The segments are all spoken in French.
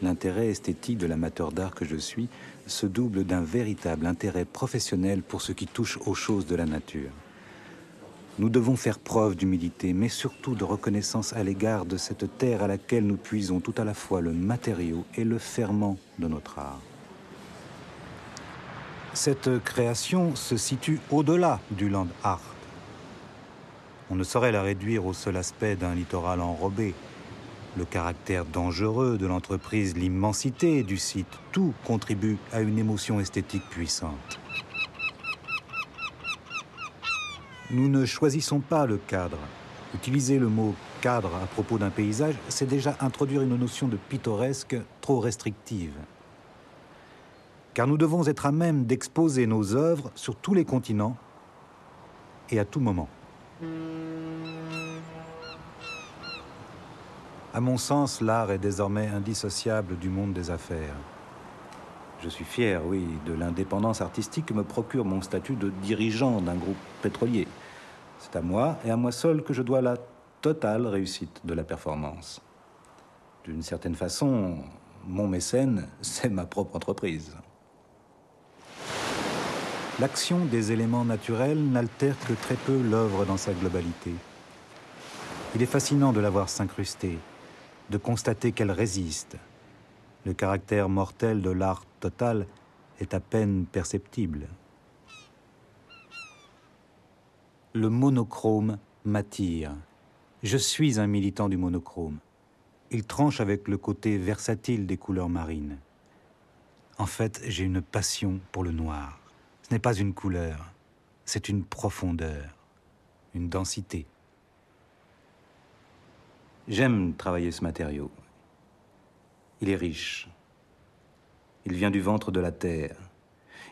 L'intérêt esthétique de l'amateur d'art que je suis se double d'un véritable intérêt professionnel pour ce qui touche aux choses de la nature. Nous devons faire preuve d'humilité, mais surtout de reconnaissance à l'égard de cette terre à laquelle nous puisons tout à la fois le matériau et le ferment de notre art. Cette création se situe au-delà du land art. On ne saurait la réduire au seul aspect d'un littoral enrobé. Le caractère dangereux de l'entreprise, l'immensité du site, tout contribue à une émotion esthétique puissante. Nous ne choisissons pas le cadre. Utiliser le mot « cadre » à propos d'un paysage, c'est déjà introduire une notion de pittoresque trop restrictive. Car nous devons être à même d'exposer nos œuvres sur tous les continents et à tout moment. À mon sens, l'art est désormais indissociable du monde des affaires. Je suis fier, oui, de l'indépendance artistique que me procure mon statut de dirigeant d'un groupe pétrolier. C'est à moi et à moi seul que je dois la totale réussite de la performance. D'une certaine façon, mon mécène, c'est ma propre entreprise. L'action des éléments naturels n'altère que très peu l'œuvre dans sa globalité. Il est fascinant de la voir s'incruster, de constater qu'elle résiste. Le caractère mortel de l'art total est à peine perceptible. Le monochrome m'attire. Je suis un militant du monochrome. Il tranche avec le côté versatile des couleurs marines. En fait, j'ai une passion pour le noir. Ce n'est pas une couleur, c'est une profondeur, une densité. J'aime travailler ce matériau. Il est riche. Il vient du ventre de la terre.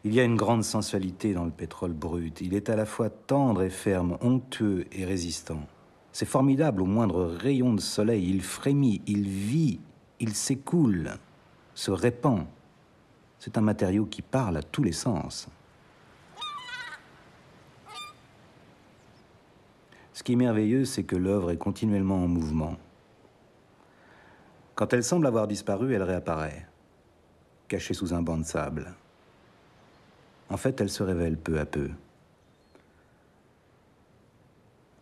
Il y a une grande sensualité dans le pétrole brut. Il est à la fois tendre et ferme, onctueux et résistant. C'est formidable au moindre rayon de soleil. Il frémit, il vit, il s'écoule, se répand. C'est un matériau qui parle à tous les sens. Ce qui est merveilleux, c'est que l'œuvre est continuellement en mouvement. Quand elle semble avoir disparu, elle réapparaît, cachée sous un banc de sable. En fait, elle se révèle peu à peu.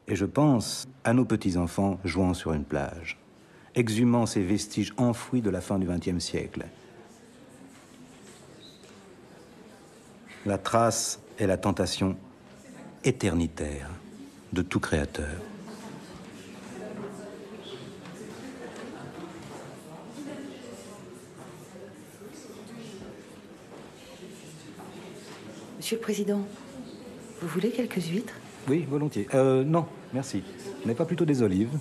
Et je pense à nos petits-enfants jouant sur une plage, exhumant ces vestiges enfouis de la fin du XXe siècle. La trace est la tentation éternitaire de tout créateur. Monsieur le Président, vous voulez quelques huîtres? Oui, volontiers. Non, merci. On n'est pas plutôt des olives?